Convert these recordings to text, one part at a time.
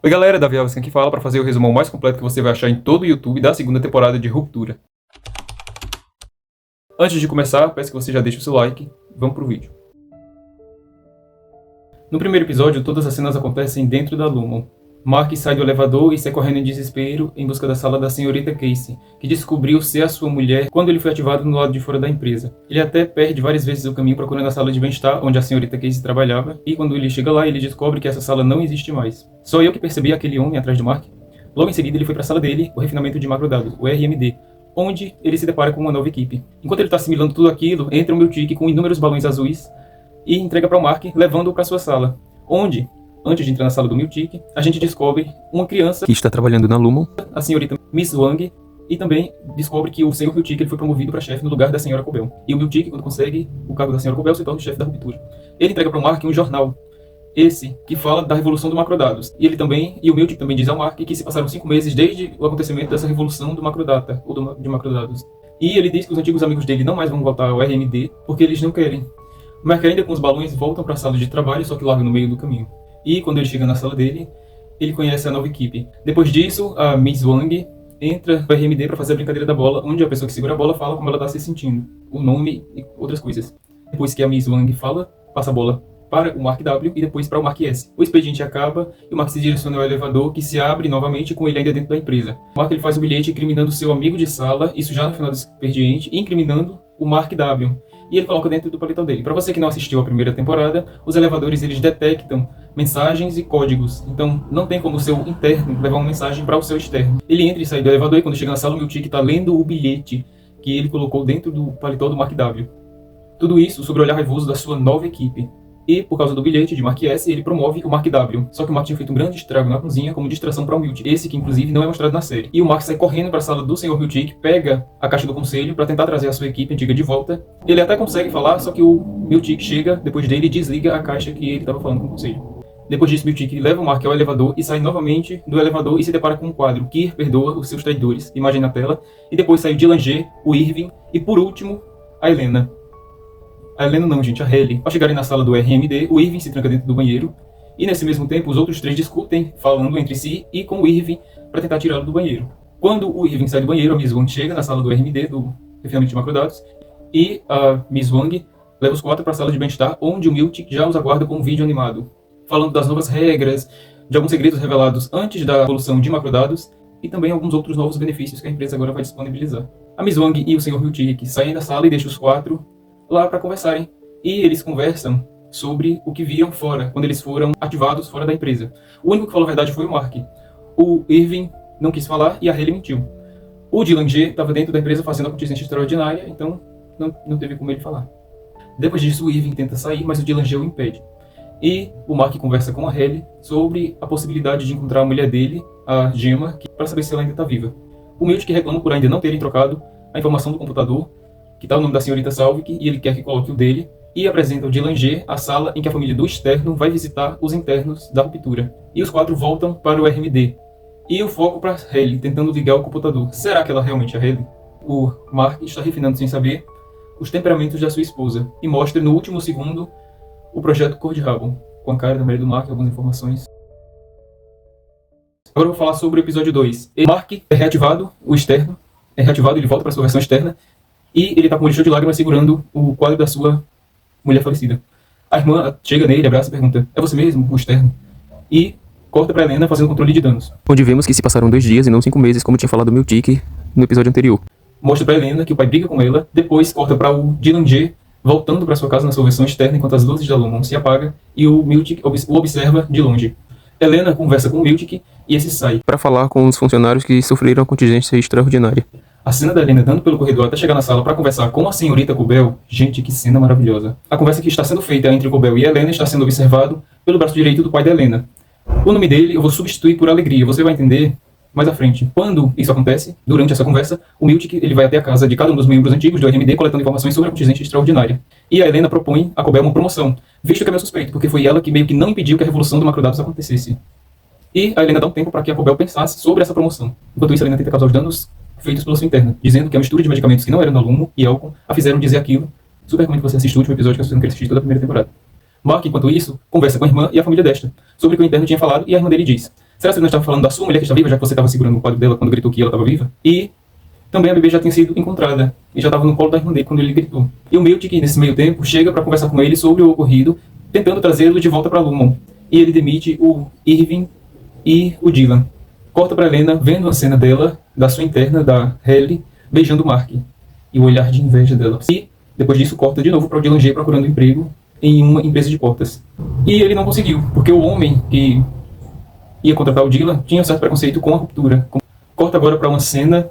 Oi galera, Davi Alves aqui fala para fazer o resumão mais completo que você vai achar em todo o YouTube da segunda temporada de Ruptura. Antes de começar, peço que você já deixe o seu like. Vamos pro vídeo. No primeiro episódio, todas as cenas acontecem dentro da Lumon. Mark sai do elevador e sai correndo em desespero em busca da sala da senhorita Casey, que descobriu ser a sua mulher quando ele foi ativado no lado de fora da empresa. Ele até perde várias vezes o caminho procurando a sala de bem-estar onde a senhorita Casey trabalhava, e quando ele chega lá, ele descobre que essa sala não existe mais. Só eu que percebi aquele homem atrás de Mark. Logo em seguida, ele foi para a sala dele, o refinamento de macrodados, o RMD, onde ele se depara com uma nova equipe. Enquanto ele está assimilando tudo aquilo, entra o Miltic com inúmeros balões azuis e entrega para o Mark, levando-o para sua sala, onde, antes de entrar na sala do Miltic, a gente descobre uma criança que está trabalhando na Lumon, a senhorita Miss Wang, e também descobre que o senhor Miltic ele foi promovido para chefe no lugar da senhora Cobel. E o Miltic, quando consegue o cargo da senhora Cobel, se torna o chefe da Ruptura. Ele entrega para o Mark um jornal, esse que fala da revolução do macrodados. E o Miltic também diz ao Mark que se passaram 5 meses desde o acontecimento dessa revolução do macrodata, ou de macrodados. E ele diz que os antigos amigos dele não mais vão voltar ao RMD porque eles não querem. Mark ainda com os balões voltam para a sala de trabalho, só que larga no meio do caminho. E quando ele chega na sala dele, ele conhece a nova equipe. Depois disso, a Miss Wang entra no RMD para fazer a brincadeira da bola, onde a pessoa que segura a bola fala como ela está se sentindo, o nome e outras coisas. Depois que a Miss Wang fala, passa a bola para o Mark W e depois para o Mark S. O expediente acaba e o Mark se direciona ao elevador, que se abre novamente com ele ainda dentro da empresa. O Mark ele faz o bilhete incriminando seu amigo de sala, isso já no final do expediente, incriminando o Mark W. E ele coloca dentro do paletó dele. Para você que não assistiu a primeira temporada, os elevadores eles detectam mensagens e códigos. Então não tem como o seu interno levar uma mensagem para o seu externo. Ele entra e sai do elevador e quando chega na sala o Miltic está lendo o bilhete que ele colocou dentro do paletó do Mark W. Tudo isso sob o olhar raivoso da sua nova equipe. E, por causa do bilhete de Mark S, ele promove o Mark W. Só que o Mark tinha feito um grande estrago na cozinha como distração para o Miltic. Esse que, inclusive, não é mostrado na série. E o Mark sai correndo para a sala do Sr. Miltic, pega a caixa do conselho para tentar trazer a sua equipe antiga de volta. Ele até consegue falar, só que o Miltic chega depois dele e desliga a caixa que ele estava falando com o conselho. Depois disso, Miltic leva o Mark ao elevador e sai novamente do elevador e se depara com um quadro. Kier perdoa os seus traidores. Imagem na tela. E depois sai o Dylan G, o Irving e, por último, a Helena. A Helena não, gente, a Hayley. Ao chegarem na sala do RMD, o Irving se tranca dentro do banheiro. E nesse mesmo tempo, os outros três discutem, falando entre si e com o Irving para tentar tirá-lo do banheiro. Quando o Irving sai do banheiro, a Miss Wang chega na sala do RMD, do refinamento de macrodados, e a Miss Wang leva os 4 para a sala de bem-estar, onde o Miltic já os aguarda com um vídeo animado, falando das novas regras, de alguns segredos revelados antes da evolução de macrodados, e também alguns outros novos benefícios que a empresa agora vai disponibilizar. A Miss Wang e o Sr. Miltic saem da sala e deixam os 4 lá para conversarem. E eles conversam sobre o que viram fora, quando eles foram ativados fora da empresa. O único que falou a verdade foi o Mark. O Irving não quis falar e a Hayley mentiu. O Dylan G estava dentro da empresa fazendo a contingência extraordinária, então não teve como ele falar. Depois disso, o Irving tenta sair, mas o Dylan G o impede. E o Mark conversa com a Hayley sobre a possibilidade de encontrar a mulher dele, a Gemma, para saber se ela ainda está viva. O Miltic reclama por ainda não terem trocado a informação do computador, que está o nome da senhorita Salvik, e ele quer que coloque o dele, e apresenta o Dylan G, a sala em que a família do externo vai visitar os internos da Ruptura. E os 4 voltam para o RMD. E o foco para Hayley, tentando ligar o computador. Será que ela realmente é a Hayley? O Mark está refinando sem saber os temperamentos da sua esposa, e mostra no último segundo o projeto Cor de Rabo, com a cara da mulher do Mark e algumas informações. Agora eu vou falar sobre o episódio 2. Mark é reativado, o externo é reativado, ele volta para sua versão externa, e ele tá com o olho cheio de lágrimas segurando o quadro da sua mulher falecida. A irmã chega nele, abraça e pergunta: é você mesmo, o externo? E corta pra Helena fazendo controle de danos. Onde vemos que se passaram 2 dias e não 5 meses, como tinha falado o Miltic no episódio anterior. Mostra pra Helena que o pai briga com ela, depois corta para o Dylan G voltando para sua casa na sua versão externa enquanto as luzes da Lumon se apagam e o Miltic o observa de longe. Helena conversa com o Miltic e esse sai para falar com os funcionários que sofreram a contingência extraordinária. A cena da Helena andando pelo corredor até chegar na sala para conversar com a senhorita Cobel, gente, que cena maravilhosa. A conversa que está sendo feita entre Cobel e Helena está sendo observado pelo braço direito do pai da Helena. O nome dele eu vou substituir por Alegria, você vai entender mais à frente. Quando isso acontece, durante essa conversa, o Miltic ele vai até a casa de cada um dos membros antigos do RMD coletando informações sobre a contingência extraordinária. E a Helena propõe a Cobel uma promoção, visto que é meu suspeito, porque foi ela que meio que não impediu que a revolução do macrodados acontecesse. E a Helena dá um tempo para que a Cobel pensasse sobre essa promoção. Enquanto isso, a Helena tenta causar os danos feitos pela sua interna, dizendo que a mistura de medicamentos que não eram da Lumo e álcool a fizeram dizer aquilo. Super recomendo que você assista o último episódio, que você não quer assistir toda a primeira temporada. Mark, enquanto isso, conversa com a irmã e a família desta, sobre o que o interno tinha falado, e a irmã dele diz: Será que você não estava falando da sua mulher que está viva, já que você estava segurando o quadro dela quando gritou que ela estava viva? E também a bebê já tinha sido encontrada e já estava no colo da irmã dele quando ele gritou. E o Miltic, nesse meio tempo, chega para conversar com ele sobre o ocorrido, tentando trazê-lo de volta para Lumon. E ele demite o Irving e o Dylan. Corta para Helena, vendo a cena dela, da sua interna, da Halle, beijando o Mark. E o olhar de inveja dela. E, depois disso, corta de novo para o Dylan G procurando emprego em uma empresa de portas. E ele não conseguiu, porque o homem que ia contratar o Dylan tinha um certo preconceito com a ruptura. Corta agora para uma cena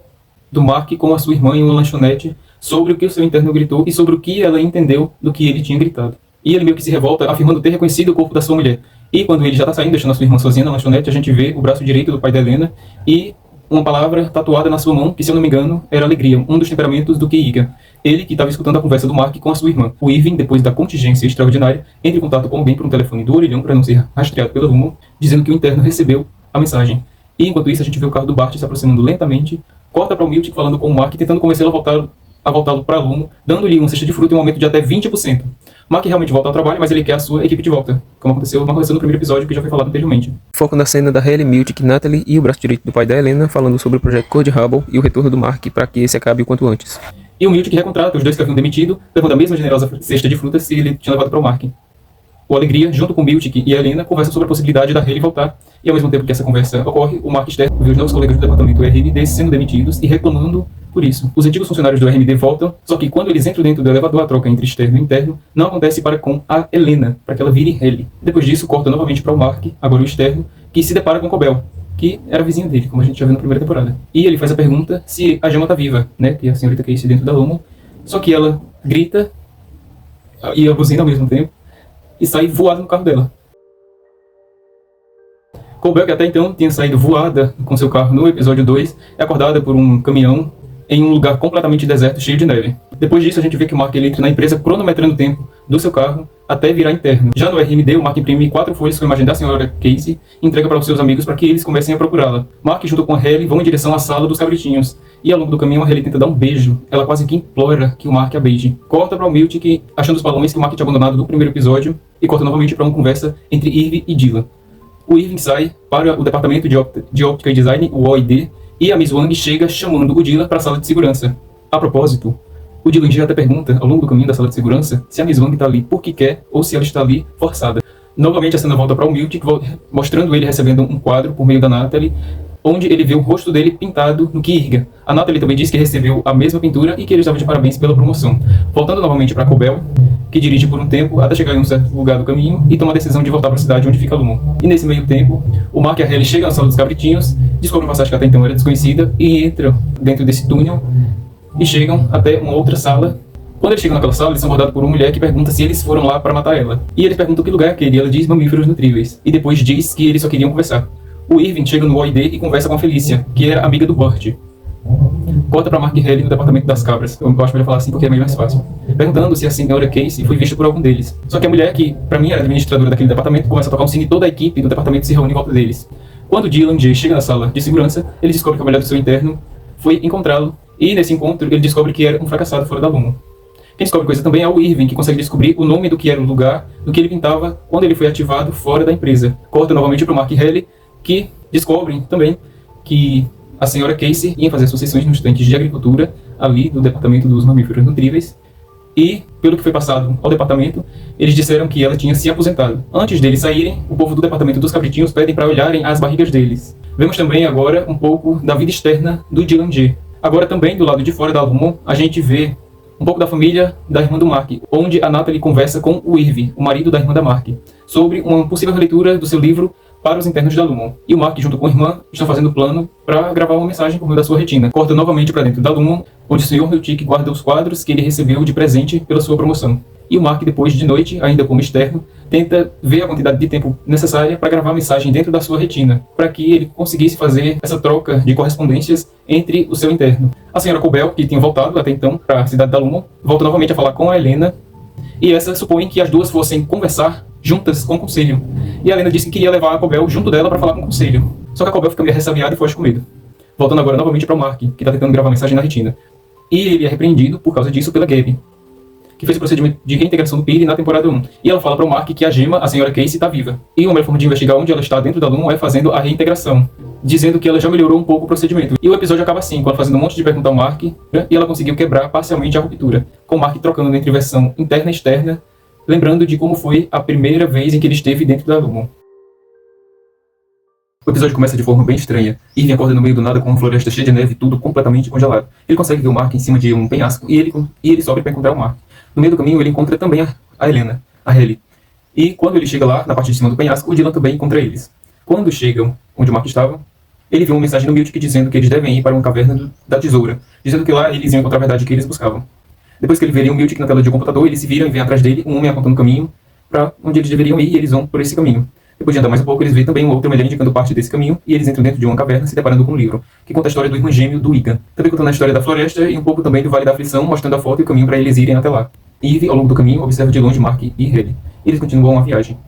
do Mark com a sua irmã em uma lanchonete sobre o que o seu interno gritou e sobre o que ela entendeu do que ele tinha gritado. E ele meio que se revolta, afirmando ter reconhecido o corpo da sua mulher. E quando ele já está saindo, deixando a sua irmã sozinha na lanchonete, a gente vê o braço direito do pai da Helena e uma palavra tatuada na sua mão, que se eu não me engano, era alegria, um dos temperamentos do Keiga. Ele que estava escutando a conversa do Mark com a sua irmã. O Irving, depois da contingência extraordinária, entra em contato com alguém por um telefone do orelhão para não ser rastreado pela Lumon, dizendo que o interno recebeu a mensagem. E enquanto isso, a gente vê o carro do Bart se aproximando lentamente, corta para o Miltic falando com o Mark, tentando convencê-lo a voltá-lo para Lumon, dando-lhe uma cesta de fruta em um aumento de até 20%. Mark realmente volta ao trabalho, mas ele quer a sua equipe de volta, como aconteceu no primeiro episódio, que já foi falado anteriormente. Foco na cena da Halle, Miltic, Natalie e o braço direito do pai da Helena, falando sobre o projeto Code Hubble e o retorno do Mark para que esse acabe o quanto antes. E o Miltic recontrata os dois que haviam demitido, levando a mesma generosa cesta de frutas que ele tinha levado para o Mark. O Alegria, junto com o Miltic e a Helena, conversam sobre a possibilidade da Halle voltar, e ao mesmo tempo que essa conversa ocorre, o Mark Stern vê os novos colegas do departamento RMD sendo demitidos e reclamando por isso. Os antigos funcionários do RMD voltam, só que quando eles entram dentro do elevador, a troca entre externo e interno não acontece para com a Helena, para que ela vire Halle. Depois disso, corta novamente para o Mark, agora o externo, que se depara com Cobel, que era vizinho dele, como a gente já viu na primeira temporada. E ele faz a pergunta se a Gemma tá viva, né, que é a senhorita Casey dentro da Lumon, só que ela grita e a buzina ao mesmo tempo, e sai voada no carro dela. Cobel, que até então tinha saído voada com seu carro no episódio 2, é acordada por um caminhão em um lugar completamente deserto, cheio de neve. Depois disso, a gente vê que o Mark ele entra na empresa cronometrando o tempo do seu carro até virar interno. Já no RMD, o Mark imprime 4 folhas com a imagem da senhora Casey e entrega para os seus amigos para que eles comecem a procurá-la. Mark, junto com a Halle, vão em direção à sala dos cabritinhos. E ao longo do caminho, a Halle tenta dar um beijo. Ela quase que implora que o Mark a beije. Corta para o Miltic, achando os balões que o Mark tinha abandonado no primeiro episódio, e corta novamente para uma conversa entre Irving e Dylan. O Irving sai para o departamento de óptica e design, o OID, e a Miss Wang chega chamando o Dylan para a sala de segurança. A propósito, o Dylan já até pergunta, ao longo do caminho da sala de segurança, se a Miss Wang está ali porque quer ou se ela está ali forçada. Novamente a cena volta para o Miltic, mostrando ele recebendo um quadro por meio da Natalie, onde ele vê o rosto dele pintado no Kierga. A Natalie também diz que recebeu a mesma pintura e que ele estava de parabéns pela promoção. Voltando novamente para Cobel, que dirige por um tempo até chegar em um certo lugar do caminho e toma a decisão de voltar para a cidade onde fica Lumon. E nesse meio tempo, o Mark e a Halle chegam na sala dos cabritinhos, descobrem uma passagem que até então era desconhecida e entram dentro desse túnel e chegam até uma outra sala. Quando eles chegam naquela sala, eles são abordados por uma mulher que pergunta se eles foram lá para matar ela. E eles perguntam que lugar é aquele, e ela diz mamíferos nutríveis. E depois diz que eles só queriam conversar. O Irving chega no OID e conversa com a Felicia, que era amiga do Burt. Corta para Mark e Halle no departamento das cabras. Eu gosto de falar assim porque é meio mais fácil. Perguntando se a senhora Casey foi vista por algum deles. Só que a mulher, que pra mim era administradora daquele departamento, começa a tocar um sino e toda a equipe do departamento se reúne em volta deles. Quando Dylan G chega na sala de segurança, ele descobre que a mulher do seu interno foi encontrá-lo. E nesse encontro ele descobre que era um fracassado fora da Lumon. Quem descobre coisa também é o Irving, que consegue descobrir o nome do que era o lugar do que ele pintava quando ele foi ativado fora da empresa. Corta novamente para o Mark e Halle, que descobrem também que a senhora Casey ia fazer suas sessões nos tanques de agricultura ali do departamento dos mamíferos nutríveis. E, pelo que foi passado ao departamento, eles disseram que ela tinha se aposentado. Antes deles saírem, o povo do departamento dos cabritinhos pedem para olharem as barrigas deles. Vemos também agora um pouco da vida externa do Dylan G. Agora também, do lado de fora da Lumon, a gente vê um pouco da família da irmã do Mark, onde a Natalie conversa com o Irving, o marido da irmã da Mark, sobre uma possível releitura do seu livro para os internos da Lumon. E o Mark, junto com a irmã, estão fazendo plano para gravar uma mensagem por meio da sua retina. Corta novamente para dentro da Lumon, onde o Sr. Miltic guarda os quadros que ele recebeu de presente pela sua promoção. E o Mark, depois de noite, ainda como externo, tenta ver a quantidade de tempo necessária para gravar a mensagem dentro da sua retina, para que ele conseguisse fazer essa troca de correspondências entre o seu interno. A senhora Cobel, que tinha voltado até então para a cidade da Lumon, volta novamente a falar com a Helena, e essa supõe que as duas fossem conversar juntas com o conselho. E a Helena disse que queria levar a Cobel junto dela para falar com o conselho. Só que a Cobel fica meio ressabiada e foge com medo. Voltando agora novamente para o Mark, que está tentando gravar a mensagem na retina. E ele é repreendido por causa disso pela Gabi. que fez o procedimento de reintegração do Peele na temporada 1. E ela fala para o Mark que a Gemma, a senhora Casey, está viva. E uma melhor forma de investigar onde ela está dentro da Lumon é fazendo a reintegração, dizendo que ela já melhorou um pouco o procedimento. E o episódio acaba assim, com ela fazendo um monte de perguntas ao Mark, né, e ela conseguiu quebrar parcialmente a ruptura, com o Mark trocando entre versão interna e externa, lembrando de como foi a primeira vez em que ele esteve dentro da Lumon. O episódio começa de forma bem estranha. Irving acorda no meio do nada com uma floresta cheia de neve e tudo completamente congelado. Ele consegue ver o Mark em cima de um penhasco e ele sobe para encontrar o Mark. No meio do caminho ele encontra também a Helena, a Ellie. E quando ele chega lá, na parte de cima do penhasco, o Dylan também encontra eles. Quando chegam onde o Mark estava, ele vê uma mensagem no Miltic dizendo que eles devem ir para uma caverna da tesoura, dizendo que lá eles iam encontrar a verdade que eles buscavam. Depois que ele vê o Miltic na tela de um computador, eles se viram e vêm atrás dele, um homem apontando o caminho para onde eles deveriam ir e eles vão por esse caminho. Depois de andar mais um pouco, eles veem também uma outra mulher indicando parte desse caminho, e eles entram dentro de uma caverna, se deparando com um livro, que conta a história do irmão gêmeo do Egan, também contando a história da floresta e um pouco também do Vale da Aflição, mostrando a foto e o caminho para eles irem até lá. Eve, ao longo do caminho, observa de longe Mark e Ellie. Eles continuam a viagem.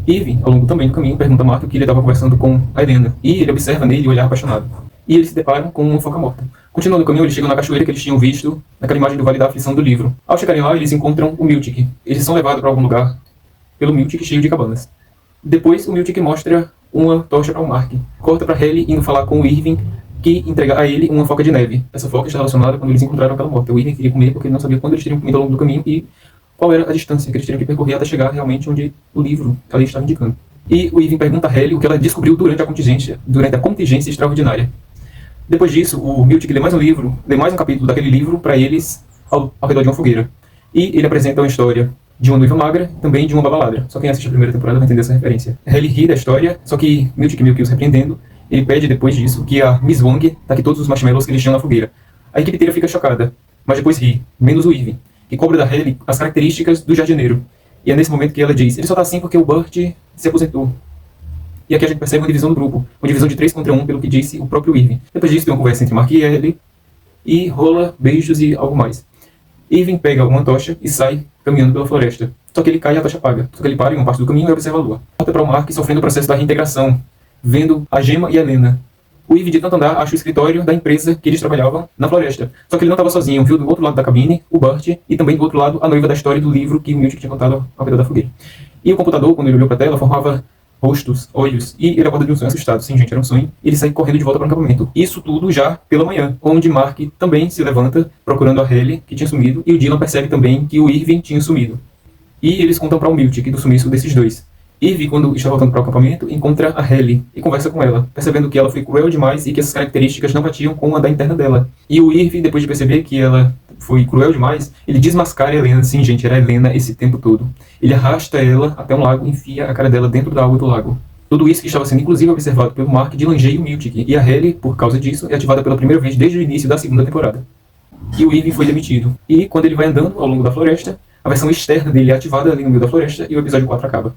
Eve, ao longo também do caminho, pergunta a Mark o que ele estava conversando com a Helena, e ele observa nele o olhar apaixonado. E eles se deparam com uma foca morta. Continuando o caminho, eles chegam na cachoeira que eles tinham visto, naquela imagem do Vale da Aflição do livro. Ao chegarem lá, eles encontram o Miltic. Eles são levados para algum lugar pelo Miltic cheio de cabanas. Depois, o Miltic mostra uma tocha para o Mark. Corta para Ellie indo falar com o Irving, que entrega a ele uma foca de neve. Essa foca está relacionada quando eles encontraram aquela morta. O Irving queria comer porque ele não sabia quando eles teriam comido ao longo do caminho e qual era a distância que eles teriam que percorrer até chegar realmente onde o livro ali estava indicando. E o Irving pergunta a Ellie o que ela descobriu durante a contingência extraordinária. Depois disso, o Miltic lê mais um capítulo daquele livro para eles ao redor de uma fogueira. E ele apresenta uma história de uma noiva magra e também de uma babaladra. Só quem assiste a primeira temporada vai entender essa referência. Ellie ri da história, só que Miltic meio que os repreendendo, ele pede depois disso que a Miss Wong taque todos os marshmallows que eles tinham na fogueira. A equipe inteira fica chocada, mas depois ri, menos o Irving, que cobra da Ellie as características do jardineiro. E é nesse momento que ela diz, ele só tá assim porque o Burt se aposentou. E aqui a gente percebe uma divisão do grupo, uma divisão de 3 contra 1, pelo que disse o próprio Irving. Depois disso tem uma conversa entre Mark e Ellie, e rola beijos e algo mais. Irving pega uma tocha e sai caminhando pela floresta. Só que ele cai e a tocha apaga. Só que ele para em uma parte do caminho e observa a lua. Volta para o Mark sofrendo o processo da reintegração, vendo a Gemma e a Helena. O Irving de tanto andar acha o escritório da empresa que eles trabalhavam na floresta. Só que ele não estava sozinho, viu do outro lado da cabine o Burt e também do outro lado a noiva da história do livro que o Miltic tinha contado ao redor da fogueira. E o computador, quando ele olhou para a tela, formava rostos, olhos, e ele acorda de um sonho assustado. Sim, gente, era um sonho. E ele sai correndo de volta para o acampamento. Isso tudo já pela manhã, onde Mark também se levanta procurando a Ellie, que tinha sumido, e o Dylan percebe também que o Irving tinha sumido. E eles contam para o Miltic do sumiço desses dois. Irving, quando está voltando para o acampamento, encontra a Ellie e conversa com ela, percebendo que ela foi cruel demais e que essas características não batiam com a da interna dela. E o Irving, depois de perceber que ela foi cruel demais, ele desmascara a Helena. Sim, gente, era a Helena esse tempo todo. Ele arrasta ela até um lago e enfia a cara dela dentro da água do lago. Tudo isso que estava sendo inclusive observado pelo Mark, Dylan e o Miltic. E a Ellie, por causa disso, é ativada pela primeira vez desde o início da segunda temporada. E o Irving foi demitido. E quando ele vai andando ao longo da floresta, a versão externa dele é ativada ali no meio da floresta e o episódio 4 acaba.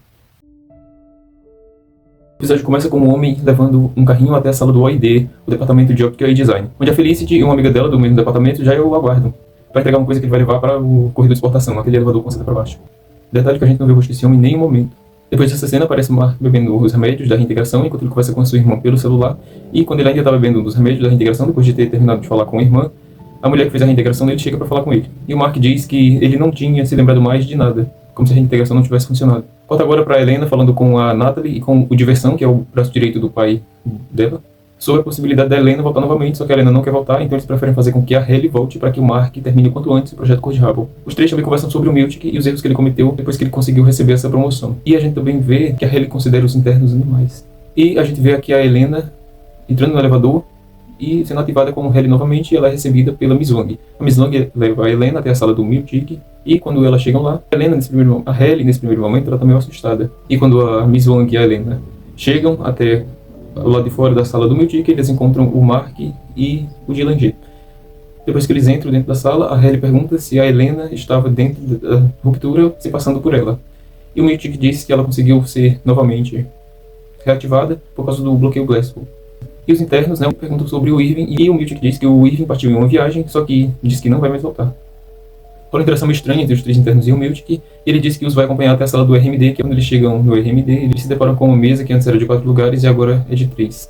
O episódio começa com um homem levando um carrinho até a sala do OID, o departamento de óptica e design, onde a Felicity e uma amiga dela do mesmo departamento já o aguardam, para entregar uma coisa que ele vai levar para o corredor de exportação, aquele elevador com seta para baixo. Detalhe que a gente não vê o rosto desse homem em nenhum momento. Depois dessa cena aparece o Mark bebendo os remédios da reintegração enquanto ele conversa com a sua irmã pelo celular, e quando ele ainda está bebendo um dos remédios da reintegração, depois de ter terminado de falar com a irmã, a mulher que fez a reintegração dele chega para falar com ele. E o Mark diz que ele não tinha se lembrado mais de nada, como se a reintegração não tivesse funcionado. Corta agora para Helena falando com a Natalie e com o Diversão, que é o braço direito do pai dela, sobre a possibilidade da Helena voltar novamente, só que a Helena não quer voltar, então eles preferem fazer com que a Ellie volte para que o Mark termine o quanto antes o projeto Cor de Rabo. Os três também conversam sobre o Miltic e os erros que ele cometeu depois que ele conseguiu receber essa promoção. E a gente também vê que a Ellie considera os internos animais. E a gente vê aqui a Helena entrando no elevador e sendo ativada como Ellie novamente, e ela é recebida pela Miss Wong. A Miss Wong leva a Helena até a sala do Miltic, e quando elas chegam lá, a Ellie nesse primeiro momento, ela tá meio assustada. E quando a Miss Wong e a Helena chegam até o lado de fora da sala do Miltic, eles encontram o Mark e o Dylan G. Depois que eles entram dentro da sala, a Ellie pergunta se a Helena estava dentro da ruptura, se passando por ela. E o Miltic diz que ela conseguiu ser novamente reativada por causa do bloqueio Glasgow. E os internos, perguntam sobre o Irving, e o Miltic diz que o Irving partiu em uma viagem, só que diz que não vai mais voltar. Por uma interação estranha entre os três internos e o Miltic, ele diz que os vai acompanhar até a sala do RMD, que quando eles chegam no RMD, eles se deparam com uma mesa que antes era de 4 lugares e agora é de 3.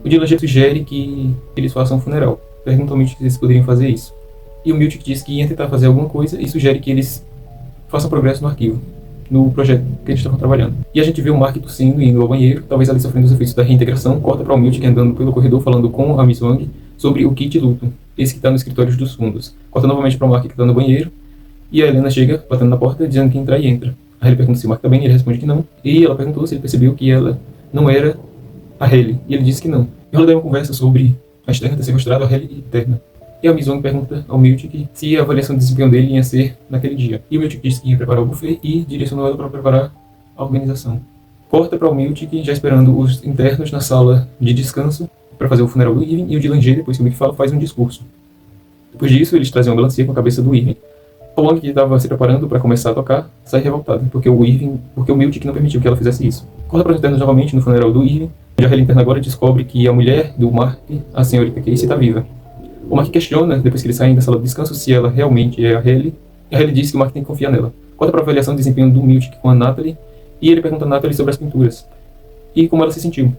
O Dylan sugere que eles façam um funeral. Perguntam se eles poderiam fazer isso. E o Miltic diz que ia tentar fazer alguma coisa e sugere que eles façam progresso no arquivo, no projeto que eles estavam trabalhando. E a gente vê o Mark tossindo e indo ao banheiro, talvez ali sofrendo os efeitos da reintegração. Corta para o Miltic andando pelo corredor falando com a Miss Wang sobre o kit luto, esse que está no escritório dos fundos. Corta novamente para o Mark que está no banheiro, e a Helena chega batendo na porta dizendo que entrar e entra. Aí ele pergunta se o Mark está bem, e ele responde que não. E ela perguntou se ele percebeu que ela não era a Hayley, e ele disse que não. E ela deu uma conversa sobre a externa ter sequestrado a Hayley interna. E a Miss Wang pergunta ao Miltic se a avaliação de desempenho dele ia ser naquele dia. E o Miltic disse que ia preparar o buffet e direcionou ela para preparar a organização. Corta para o Miltic já esperando os internos na sala de descanso para fazer o funeral do Irving, e o Dylan G, depois que o Mick fala, faz um discurso. Depois disso, eles trazem uma ambulância com a cabeça do Irving. O Wang, que estava se preparando para começar a tocar, sai revoltado, porque o Miltic não permitiu que ela fizesse isso. Corta para os internos novamente no funeral do Irving, onde a Hayley interna agora descobre que a mulher do Mark, a senhorita Casey, está viva. O Mark questiona, depois que eles saem da sala de descanso, se ela realmente é a Hayley, e a Hayley diz que o Mark tem que confiar nela. Corta para a avaliação de desempenho do Miltic com a Natalie, e ele pergunta a Natalie sobre as pinturas, e como ela se sentiu.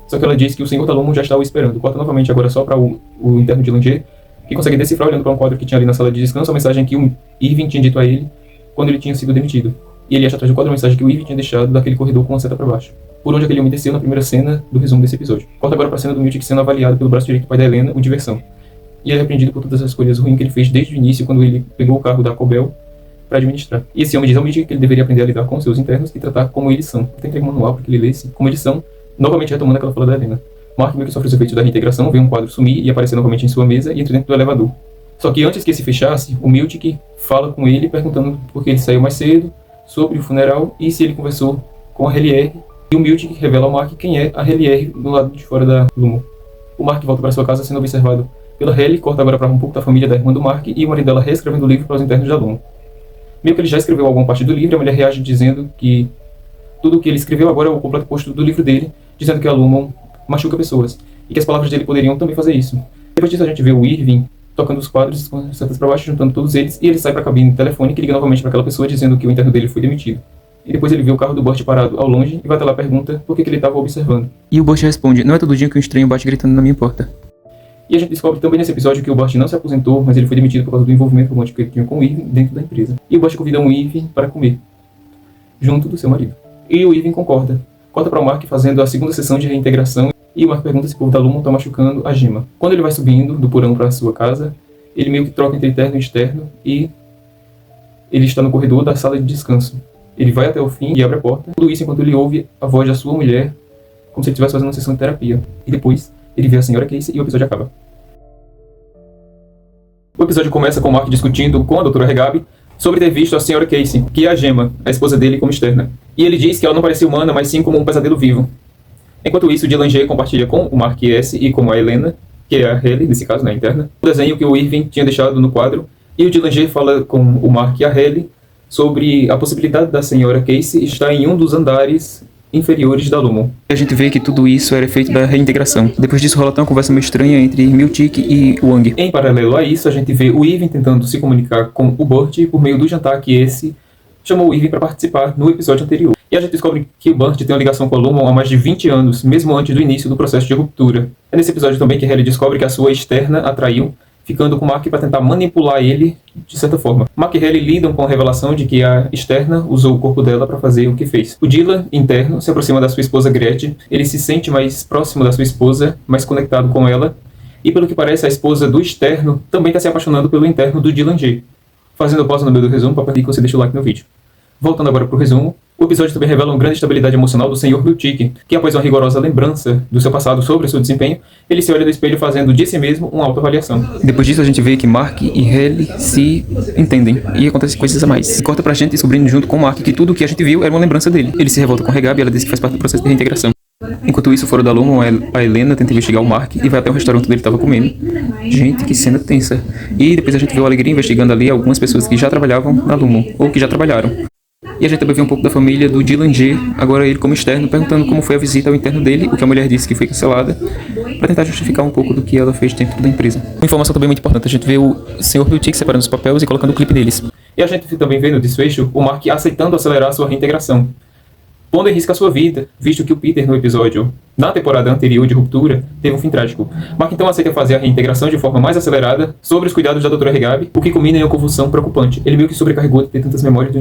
Só que ela diz que o Sr. Talomon já está o esperando. Corta novamente agora só para o interno de Langer, que consegue decifrar, olhando para um quadro que tinha ali na sala de descanso, a mensagem que o Irving tinha dito a ele quando ele tinha sido demitido. E ele acha atrás do quadro a mensagem que o Irving tinha deixado daquele corredor com a seta para baixo, por onde aquele homem desceu na primeira cena do resumo desse episódio. Corta agora para a cena do Miltic sendo avaliado pelo braço direito do pai da Helena, o Diversão. E ele é repreendido por todas as escolhas ruins que ele fez desde o início, quando ele pegou o carro da Cobel para administrar. E esse homem diz ao Miltic que ele deveria aprender a lidar com seus internos e tratar como eles são. Tem que ter um manual para que ele lesse como eles são, novamente retomando aquela fala da Helena. Mark, meio que sofre os efeitos da reintegração, vê um quadro sumir e aparecer novamente em sua mesa e entra dentro do elevador. Só que antes que esse fechasse, o Miltic fala com ele, perguntando por que ele saiu mais cedo, sobre o funeral e se ele conversou com a Hayley R. E o Miltic revela ao Mark quem é a Hayley R do lado de fora da Lumon. O Mark volta para sua casa sendo observado pela Hayley, corta agora para um pouco da família da irmã do Mark e o marido dela reescrevendo o livro para os internos da Lumon. Meio que ele já escreveu alguma parte do livro, a mulher reage dizendo que tudo o que ele escreveu agora é o completo oposto do livro dele, dizendo que a Lumon machuca pessoas e que as palavras dele poderiam também fazer isso. Depois disso a gente vê o Irving tocando os quadros com as setas para baixo, juntando todos eles, e ele sai para a cabine telefônica e liga novamente para aquela pessoa dizendo que o interno dele foi demitido. E depois ele vê o carro do Burt parado ao longe e vai até lá e pergunta por que ele estava observando. E o Burt responde: não é todo dia que um estranho bate gritando na minha porta. E a gente descobre também nesse episódio que o Burt não se aposentou, mas ele foi demitido por causa do envolvimento romântico que ele tinha com o Irving dentro da empresa. E o Burt convida o Irving para comer, junto do seu marido. E o Irving concorda. Corta para o Mark fazendo a segunda sessão de reintegração, e o Mark pergunta se o povo da Lumon está machucando a Gemma. Quando ele vai subindo do porão para a sua casa, ele meio que troca entre interno e externo, e ele está no corredor da sala de descanso. Ele vai até o fim e abre a porta, tudo isso enquanto ele ouve a voz da sua mulher, como se ele estivesse fazendo uma sessão de terapia. E depois, ele vê a senhora Casey e o episódio acaba. O episódio começa com o Mark discutindo com a doutora Regab sobre ter visto a senhora Casey, que é a Gemma, a esposa dele, como externa. E ele diz que ela não parecia humana, mas sim como um pesadelo vivo. Enquanto isso, o Dylan G compartilha com o Mark S e com a Helena, que é a Hayley, nesse caso, na interna, o desenho que o Irving tinha deixado no quadro, e o Dylan G fala com o Mark e a Hayley sobre a possibilidade da senhora Casey estar em um dos andares inferiores da Lumon. A gente vê que tudo isso era efeito da reintegração. Depois disso rola uma conversa meio estranha entre Miltic e Wang. Em paralelo a isso, a gente vê o Irving tentando se comunicar com o Burt por meio do jantar que esse chamou o Irving para participar no episódio anterior. E a gente descobre que o Burt tem uma ligação com a Lumon há mais de 20 anos, mesmo antes do início do processo de ruptura. É nesse episódio também que a Hayley descobre que a sua externa atraiu, ficando com o Mark para tentar manipular ele de certa forma. Mark e Hayley lidam com a revelação de que a externa usou o corpo dela para fazer o que fez. O Dylan, interno, se aproxima da sua esposa Gretchen, ele se sente mais próximo da sua esposa, mais conectado com ela, e pelo que parece a esposa do externo também está se apaixonando pelo interno do Dylan G. Fazendo pausa no meio do resumo para pedir que você deixe o like no vídeo. Voltando agora para o resumo, o episódio também revela uma grande estabilidade emocional do Sr. Miltic, que após uma rigorosa lembrança do seu passado sobre o seu desempenho, ele se olha no espelho fazendo de si mesmo uma autoavaliação. Depois disso a gente vê que Mark e Hayley se entendem, e acontecem coisas a mais. E corta pra gente descobrindo junto com Mark que tudo o que a gente viu era uma lembrança dele. Ele se revolta com Regab e ela diz que faz parte do processo de reintegração. Enquanto isso, fora da Lumon, a Helena tenta investigar o Mark e vai até o restaurante onde ele estava comendo. Gente, que cena tensa. E depois a gente vê o Alegria investigando ali algumas pessoas que já trabalhavam na Lumon, ou que já trabalharam. E a gente também vê um pouco da família do Dylan G, agora ele como externo, perguntando como foi a visita ao interno dele, o que a mulher disse que foi cancelada, para tentar justificar um pouco do que ela fez dentro da empresa. Uma informação também muito importante, a gente vê o Sr. Miltic separando os papéis e colocando o clipe deles. E a gente também vê no desfecho o Mark aceitando acelerar sua reintegração. pondo em risco a sua vida, visto que o Peter, no episódio, na temporada anterior de ruptura, teve um fim trágico. Mark então aceita fazer a reintegração de forma mais acelerada sobre os cuidados da doutora Regab, o que culmina em uma confusão preocupante. Ele meio que sobrecarregou de ter tantas memórias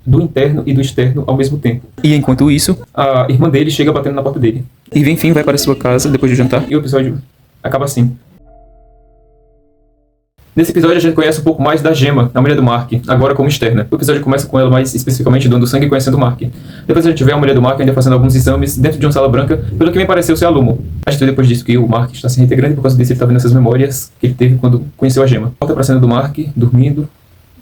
do interno e do externo ao mesmo tempo. E enquanto isso, A irmã dele chega batendo na porta dele. Eve enfim vai para sua casa depois de jantar. E o episódio acaba assim. Nesse episódio a gente conhece um pouco mais da Gemma, a mulher do Mark, agora como externa. O episódio começa com ela mais especificamente doando sangue e conhecendo o Mark. Depois a gente vê a mulher do Mark ainda fazendo alguns exames dentro de uma sala branca, pelo que me pareceu ser a Lumo. A gente vê depois disso que o Mark está se reintegrando e por causa disso ele está vendo essas memórias que ele teve quando conheceu a Gemma. Volta pra cena do Mark, dormindo,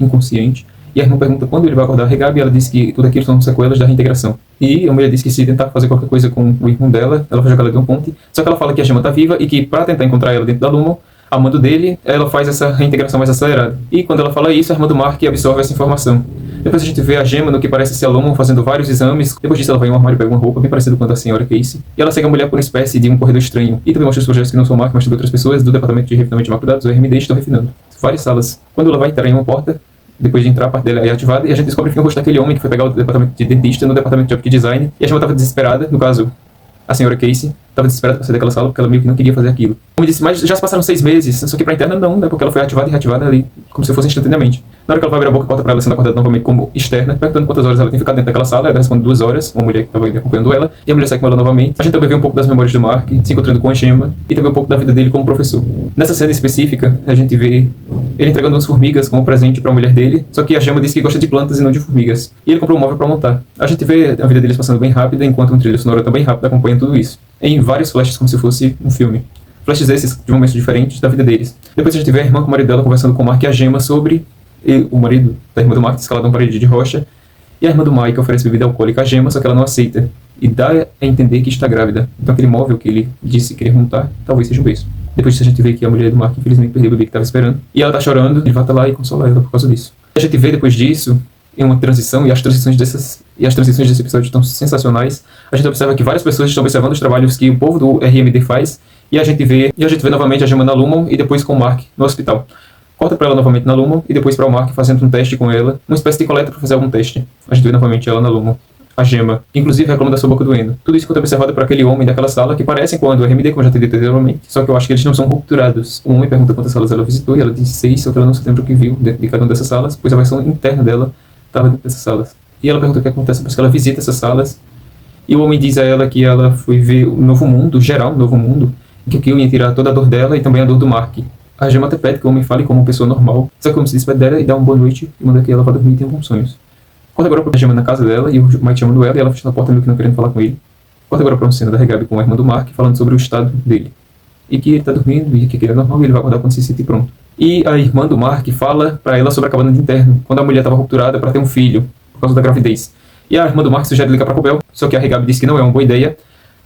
inconsciente, e a irmã pergunta quando ele vai acordar a Regab e ela diz que tudo aquilo são sequelas da reintegração. E a mulher diz que se tentar fazer qualquer coisa com o irmão dela, ela vai jogar ela de um ponte, só que ela fala que a Gemma está viva e que para tentar encontrar ela dentro da Lumo, a mando dele, ela faz essa reintegração mais acelerada. E quando ela fala isso, a irmã do Mark absorve essa informação. Depois a gente vê a Gemma no que parece ser a Lumo fazendo vários exames. Depois disso ela vai em um armário e pega uma roupa bem parecida com a da senhora Casey. E ela segue a mulher por uma espécie de um corredor estranho. E também mostra os projetos que não são Mark, mas também outras pessoas do Departamento de Refinamento de Macrodados, o RMD, estão refinando. Várias salas. Quando ela vai entrar em uma porta, depois de entrar, a parte dela é ativada e a gente descobre que o rosto daquele homem que foi pegar o departamento de dentista no departamento de Optic Design. E a Gemma estava desesperada, no caso, a senhora Casey estava desesperada para sair daquela sala porque ela meio que não queria fazer aquilo. Como disse, mas já se passaram 6 meses, só que pra interna não, né? Porque ela foi ativada e reativada ali, como se fosse instantaneamente. Na hora que ela vai abrir a boca, corta pra ela sendo acordada novamente como externa, perguntando quantas horas ela tem ficado dentro daquela sala, ela responde 2 horas, uma mulher que estava acompanhando ela, e a mulher sai com ela novamente. A gente também vê um pouco das memórias do Mark, se encontrando com a Gemma, e também um pouco da vida dele como professor. Nessa cena específica, a gente vê ele entregando umas formigas como presente pra mulher dele, só que a Gemma diz que gosta de plantas e não de formigas. E ele comprou um móvel pra montar. A gente vê a vida deles passando bem rápida, enquanto um trilho sonoro também rápido acompanha tudo isso. Em vários flashes, como se fosse um filme. Flashes esses de momentos diferentes da vida deles. Depois a gente vê a irmã com o marido dela conversando com o Mark e a Gemma sobre o marido da irmã do Mark escalado numa parede de rocha. E a irmã do Mike oferece bebida alcoólica à Gemma, só que ela não aceita. E dá a entender que está grávida. Então aquele móvel que ele disse que queria montar, talvez seja um beijo. Depois disso a gente vê que a mulher do Mark infelizmente perdeu o bebê que estava esperando. E ela tá chorando, ele vai até lá e consola ela por causa disso. A gente vê depois disso em uma transição, e as transições desse episódio estão sensacionais. A gente observa que várias pessoas estão observando os trabalhos que o povo do RMD faz, e a gente vê novamente a Gemma na Lumon e depois com o Mark no hospital. Corta para ela novamente na Lumon e depois para o Mark fazendo um teste com ela, uma espécie de coleta para fazer algum teste. A gente vê novamente ela na Lumon, a Gemma, que inclusive reclama da sua boca doendo. Tudo isso quando observado por aquele homem daquela sala que parecem com a do RMD, como eu já te dito anteriormente, só que eu acho que eles não são rupturados. O homem pergunta quantas salas ela visitou e ela diz 6, só que ela não se lembra o que viu dentro de cada uma dessas salas, pois a versão interna dela estava dentro dessas salas. E ela pergunta o que acontece depois que ela visita essas salas. E o homem diz a ela que ela foi ver o novo mundo, geral, o novo mundo, e que aquilo ia tirar toda a dor dela e também a dor do Mark. A Gemma até pede que o homem fale como uma pessoa normal, só que o homem se despede dela e dá uma boa noite e manda que ela vá dormir e tenha bons sonhos. Corta agora pra Gemma na casa dela e o Mike chamando ela e ela fecha na porta meio que não querendo falar com ele. Corta agora pra uma cena da Regab com a irmã do Mark falando sobre o estado dele. E que ele tá dormindo e que aquilo é normal e ele vai acordar quando se sentir pronto. E a irmã do Mark fala pra ela sobre a cabana de interno, quando a mulher estava rupturada para ter um filho, por causa da gravidez. E a irmã do Mark sugere ligar pra Cobel, só que a Regab diz que não é uma boa ideia,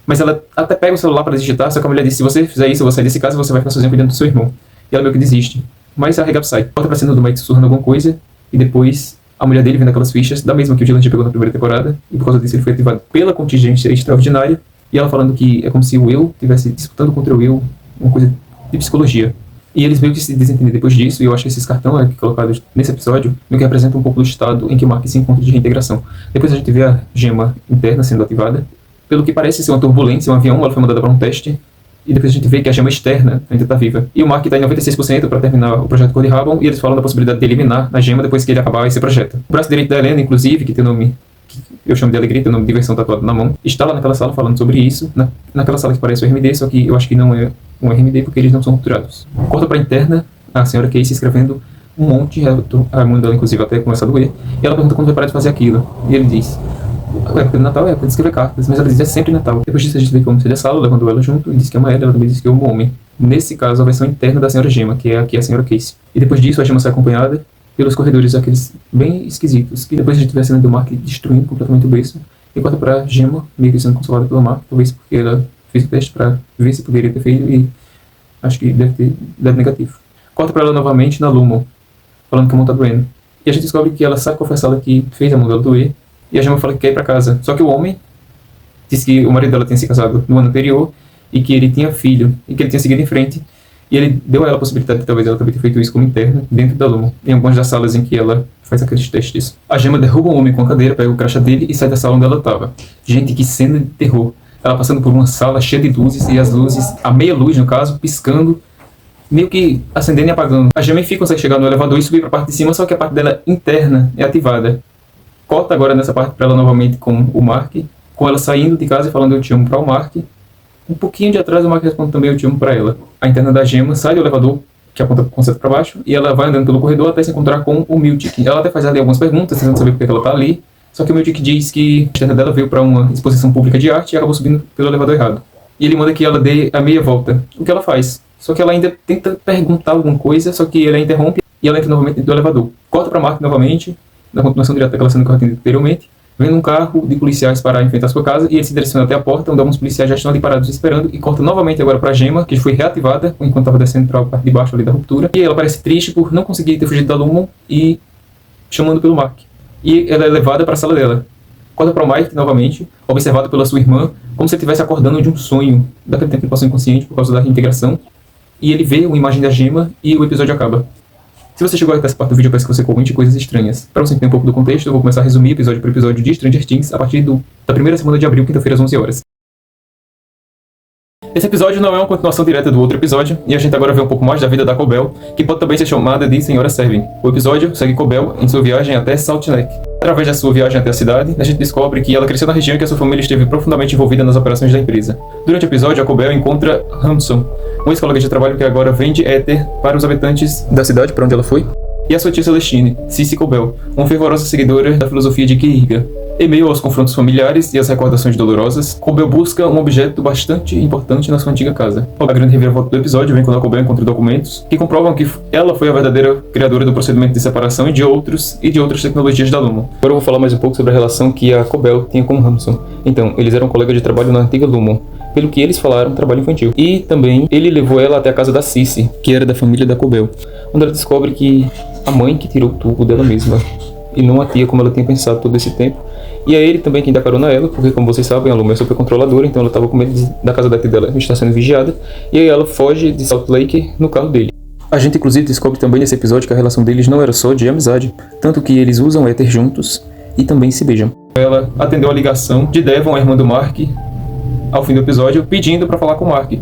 mas ela até pega o celular para digitar, só que a mulher diz, se você fizer isso, eu vou sair desse caso e você vai ficar sozinha cuidando do seu irmão. E ela meio que desiste. Mas a Regab sai. Volta pra cena do Mike sussurrando alguma coisa, e depois a mulher dele vendo aquelas fichas, da mesma que o Dylan já pegou na primeira temporada, e por causa disso ele foi ativado pela contingência extraordinária, e ela falando que é como se o eu estivesse disputando contra o eu, uma coisa de psicologia. E eles meio que se desentendem depois disso, e eu acho que esses cartões aqui colocados nesse episódio meio que representam um pouco do estado em que o Mark se encontra de reintegração. Depois a gente vê a Gemma interna sendo ativada, pelo que parece ser uma turbulência, um avião, ela foi mandada para um teste, e depois a gente vê que a Gemma externa ainda está viva. E o Mark está em 96% para terminar o projeto Cody Rabon, e eles falam da possibilidade de eliminar a Gemma depois que ele acabar esse projeto. O braço direito da Helena, inclusive, que tem o nome, que eu chamo de Alegria, tem o nome de Diversão tatuado na mão, está lá naquela sala falando sobre isso, naquela sala que parece o RMD, só que eu acho que não é um RMD porque eles não são rupturados. Corta para a interna, a senhora Casey escrevendo um monte, a mãe dela inclusive até começa a doer, e ela pergunta quando vai parar de fazer aquilo, e ele diz, é época de Natal é época de escrever cartas, mas ela diz é sempre Natal. Depois disso a gente vê que o homem sai da sala, levando ela junto, e diz que ama ela também diz que ama o homem. Nesse caso, a versão interna da senhora Gemma, que é aqui a senhora Casey. E depois disso a Gemma sai acompanhada pelos corredores, aqueles bem esquisitos, que depois a gente vê a cena do Mark destruindo completamente o berço, e corta pra Gemma, meio que sendo consolada pelo Mark, talvez porque ela fez o teste pra ver se poderia ter feito, e acho que deve ter dado negativo. Corta pra ela novamente na Lumon, falando que a mão tá doendo. E a gente descobre que ela sabe confessar ela que fez a mão dela doer, e a Gemma fala que quer ir pra casa. Só que o homem diz que o marido dela tinha se casado no ano anterior, e que ele tinha filho, e que ele tinha seguido em frente. E ele deu a ela a possibilidade de talvez ela também ter feito isso como interna, dentro da Lumon, em algumas das salas em que ela faz aqueles testes. A Gemma derruba um homem com a cadeira, pega o crachá dele e sai da sala onde ela estava. Gente, que cena de terror. Ela passando por uma sala cheia de luzes, e as luzes, a meia luz no caso, piscando, meio que acendendo e apagando. A Gemma enfim consegue chegar no elevador e subir para a parte de cima, só que a parte dela interna é ativada. Corta agora nessa parte para ela novamente com o Mark, com ela saindo de casa e falando eu te amo para o Mark. Um pouquinho de atrás o Mark responde também eu te amo para ela. A interna da Gemma sai do elevador, que aponta com seta para baixo, e ela vai andando pelo corredor até se encontrar com o Miltic. Ela até faz ali algumas perguntas, tentando saber por que ela está ali, só que o Miltic diz que a interna dela veio para uma exposição pública de arte e acabou subindo pelo elevador errado. E ele manda que ela dê a meia volta, o que ela faz. Só que ela ainda tenta perguntar alguma coisa, só que ele a interrompe e ela entra novamente dentro do elevador. Corta para Mark novamente, na continuação direta daquela cena que eu atendi anteriormente, vendo um carro de policiais parar em frente à sua casa, e ele se direciona até a porta, onde alguns policiais já estão ali parados esperando, e corta novamente agora para a Gemma, que foi reativada enquanto estava descendo para a parte de baixo ali da ruptura, e ela parece triste por não conseguir ter fugido da Lumon e chamando pelo Mark. E ela é levada para a sala dela. Corta para o Mike novamente, observado pela sua irmã, como se ele estivesse acordando de um sonho, daquele tempo que ele passou inconsciente por causa da reintegração, e ele vê uma imagem da Gemma e o episódio acaba. Se você chegou até essa parte do vídeo, eu peço que você comente coisas estranhas. Para você entender um pouco do contexto, eu vou começar a resumir episódio por episódio de Stranger Things a partir da primeira semana de abril, quinta-feira às 11 horas. Esse episódio não é uma continuação direta do outro episódio, e a gente agora vê um pouco mais da vida da Cobell, que pode também ser chamada de Senhora Servin. O episódio segue Cobell em sua viagem até Salt Lake. Através da sua viagem até a cidade, a gente descobre que ela cresceu na região e que a sua família esteve profundamente envolvida nas operações da empresa. Durante o episódio, a Cobell encontra Hanson, um ex-colega de trabalho que agora vende éter para os habitantes da cidade para onde ela foi, e a sua tia Celestine, Cici Cobell, uma fervorosa seguidora da filosofia de Kierkegaard. Em meio aos confrontos familiares e às recordações dolorosas, Cobell busca um objeto bastante importante na sua antiga casa. A grande reviravolta do episódio vem quando a Cobell encontra documentos que comprovam que ela foi a verdadeira criadora do procedimento de separação e de outras tecnologias da Lumon. Agora eu vou falar mais um pouco sobre a relação que a Cobell tinha com Hanson. Então, eles eram colegas de trabalho na antiga Lumon. Pelo que eles falaram, trabalho infantil. E também ele levou ela até a casa da Cici, que era da família da Cobell, onde ela descobre que a mãe que tirou tudo dela mesma, e não a tia como ela tinha pensado todo esse tempo. E é ele também quem dá carona a ela, porque como vocês sabem, a Lumon é super controladora, então ela estava com medo da casa da tia dela estar sendo vigiada, e aí ela foge de Salt Lake no carro dele. A gente inclusive descobre também nesse episódio que a relação deles não era só de amizade, tanto que eles usam éter juntos e também se beijam. Ela atendeu a ligação de Devon, a irmã do Mark, ao fim do episódio, pedindo para falar com o Mark.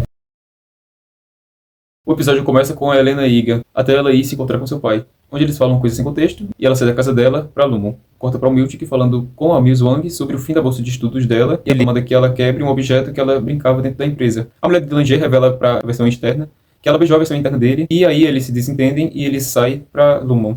O episódio começa com a Helena e Iga, até ela ir se encontrar com seu pai, onde eles falam coisas sem contexto, e ela sai da casa dela para Lumon. Corta para o Miltic falando com a Miss Wang sobre o fim da bolsa de estudos dela, e ele manda que ela quebre um objeto que ela brincava dentro da empresa. A mulher de Delanger revela para a versão externa que ela beijou a versão interna dele, e aí eles se desentendem e ele sai para Lumon.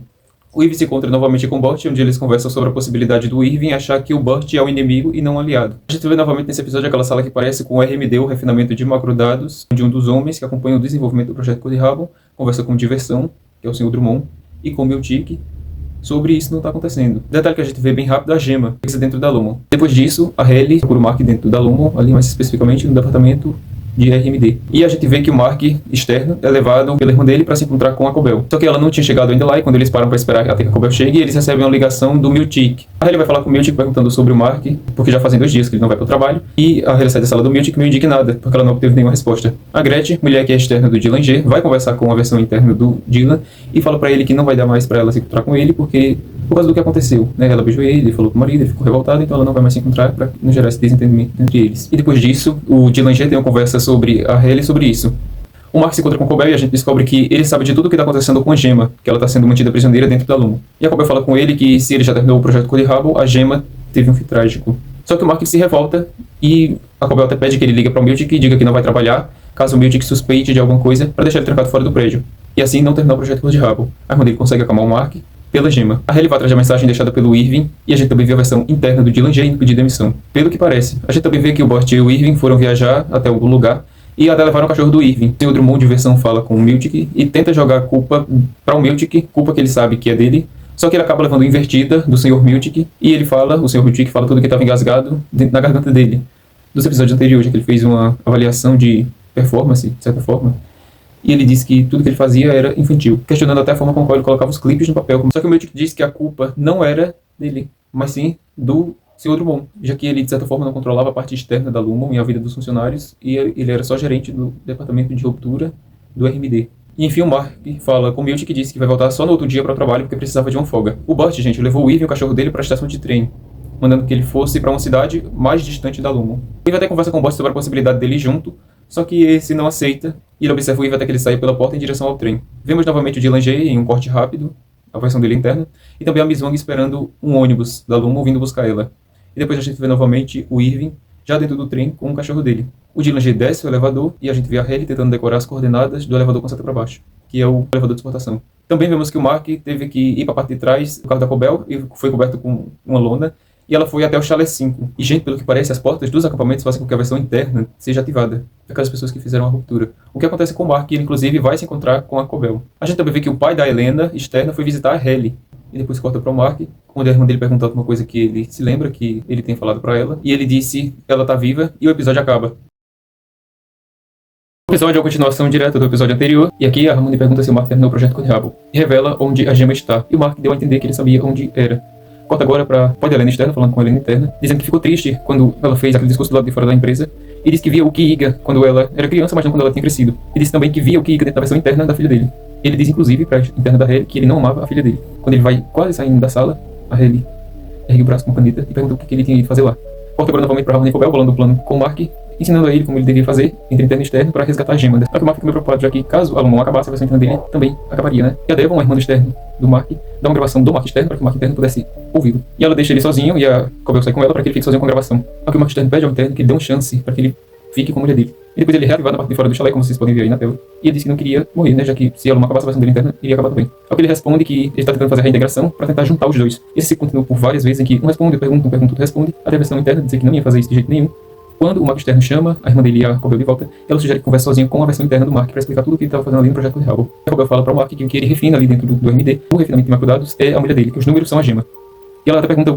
O Irving se encontra novamente com o Burt, onde eles conversam sobre a possibilidade do Irving achar que o Burt é o inimigo e não um aliado. A gente vê novamente nesse episódio aquela sala que parece com o RMD, o refinamento de macrodados, onde um dos homens que acompanha o desenvolvimento do projeto Code Rabon conversa com Diversão, que é o Sr. Drummond, e com o Miltic sobre isso não está acontecendo. Detalhe que a gente vê bem rápido, a Gemma fixa dentro da Lumon. Depois disso, a Hayley procura o Mark dentro da Lumon, ali mais especificamente no departamento de RMD. E a gente vê que o Mark externo é levado pela irmã dele para se encontrar com a Cobell. Só que ela não tinha chegado ainda lá, e quando eles param para esperar até que a Cobell chegue, eles recebem uma ligação do Miltic. A Hayley vai falar com o Miltic perguntando sobre o Mark, porque já fazem 2 dias que ele não vai para o trabalho, e a Hayley sai da sala do Miltic meio indignada, porque ela não obteve nenhuma resposta. A Gretchen, mulher que é externa do Dylan G, vai conversar com a versão interna do Dylan e fala para ele que não vai dar mais para ela se encontrar com ele, porque por causa do que aconteceu, né? Ela beijou ele falou com o marido, ele ficou revoltado, então ela não vai mais se encontrar para não gerar esse desentendimento entre eles. E depois disso, o Dylan G tem uma conversa sobre a Hayley sobre isso. O Mark se encontra com o Cobell e a gente descobre que ele sabe de tudo o que está acontecendo com a Gemma, que ela está sendo mantida prisioneira dentro da Lumon. E a Cobell fala com ele que se ele já terminou o projeto Code Rabon, a Gemma teve um fim trágico. Só que o Mark se revolta e a Cobell até pede que ele ligue para o Miltic e diga que não vai trabalhar, caso o Miltic suspeite de alguma coisa, para deixar ele trancado fora do prédio. E assim não terminar o projeto Code Rabon. A irmã dele consegue acalmar o Mark pela Gemma. A Hayley vai atrás da mensagem deixada pelo Irving, e a gente também vê a versão interna do Dylan J indo pedir demissão. Pelo que parece, a gente também vê que o Burt e o Irving foram viajar até algum lugar, e até levaram o cachorro do Irving. Tem o Drummond de versão fala com o Miltic e tenta jogar a culpa para o Miltic, culpa que ele sabe que é dele, só que ele acaba levando invertida do Sr. Miltic, e ele fala, o Sr. Miltic fala tudo que estava engasgado na garganta dele. Dos episódios anteriores, que ele fez uma avaliação de performance, de certa forma, e ele disse que tudo que ele fazia era infantil, questionando até a forma com a qual ele colocava os clipes no papel. Só que o Miltic disse que a culpa não era dele, mas sim do Sr. Drummond, já que ele, de certa forma, não controlava a parte externa da Lumon e a vida dos funcionários, e ele era só gerente do departamento de ruptura do RMD. E enfim o Mark fala com o Milt, que disse que vai voltar só no outro dia para o trabalho porque precisava de uma folga. O Burt, gente, levou o Irving, o cachorro dele, para a estação de trem, mandando que ele fosse para uma cidade mais distante da Lumon. O Irving até conversa com o Burt sobre a possibilidade dele ir junto, só que esse não aceita, e ele observa o Irving até que ele sai pela porta em direção ao trem. Vemos novamente o Dylan G em um corte rápido, a versão dele interna, e também a Miss Wang esperando um ônibus da Lumon vindo buscar ela. E depois a gente vê novamente o Irving já dentro do trem com o cachorro dele. O Dylan G desce o elevador e a gente vê a Hayley tentando decorar as coordenadas do elevador com seta para baixo, que é o elevador de exportação. Também vemos que o Mark teve que ir para a parte de trás do carro da Cobel e foi coberto com uma lona, e ela foi até o Chalé 5. E, gente, pelo que parece, as portas dos acampamentos fazem com que a versão interna seja ativada, aquelas pessoas que fizeram a ruptura. O que acontece com o Mark, ele inclusive vai se encontrar com a Cobel. A gente também vê que o pai da Helena, externa, foi visitar a Hayley. E depois corta para o Mark, onde a irmã dele pergunta alguma coisa que ele se lembra que ele tem falado para ela. E ele disse, ela tá viva, e o episódio acaba. O episódio é a continuação direta do episódio anterior, e aqui a Harmony pergunta se o Mark terminou o projeto com o diabo, e revela onde a gema está, e o Mark deu a entender que ele sabia onde era. Corta agora para o pai da Helena externa, falando com a Helena interna, dizendo que ficou triste quando ela fez aquele discurso do lado de fora da empresa, e disse que via o Ki-Iga quando ela era criança, mas não quando ela tinha crescido. E disse também que via o Ki-Iga dentro da versão interna da filha dele. Ele diz, inclusive, para a interna da Hayley, que ele não amava a filha dele. Quando ele vai quase saindo da sala, a Hayley ergue o braço com a caneta e pergunta o que ele tinha ido fazer lá. Corta agora novamente para Harmony Cobel, falando do plano com o Mark, ensinando a ele como ele deveria fazer entre interno e externo para resgatar a gema. Só que o Mark fica meio preocupado, já que caso a Lumon acabasse, a versão interna dele também acabaria, né? E a Devon, a irmã do externo do Mark, dá uma gravação do Mark externo para que o Mark interno pudesse ouvi-lo. E ela deixa ele sozinho e a Cobel sai com ela para que ele fique sozinho com a gravação. Só que o Mark externo pede ao interno que ele dê uma chance para que ele fique com a mulher dele. E depois ele é reativado na parte de fora do chalé, como vocês podem ver aí na tela. E ele disse que não queria morrer, né? Já que se a Lumon acabasse a versão dele interna, iria acabar também. Ao que ele responde que ele está tentando fazer a reintegração para tentar juntar os dois. Esse ciclo continua por várias vezes em que um responde, pergunta, outro responde, até a versão interna dizer que não ia fazer isso de jeito nenhum. Quando o Mark externo chama a irmã dele e a Cobel de volta, ela sugere que converse sozinho com a versão interna do Mark para explicar tudo o que ele estava fazendo ali no projeto de Hubble. A Cobel fala para o Mark que o que ele refina ali dentro do RMD, o refinamento de macrodados, é a mulher dele, que os números são a gema. E ela até pergunta o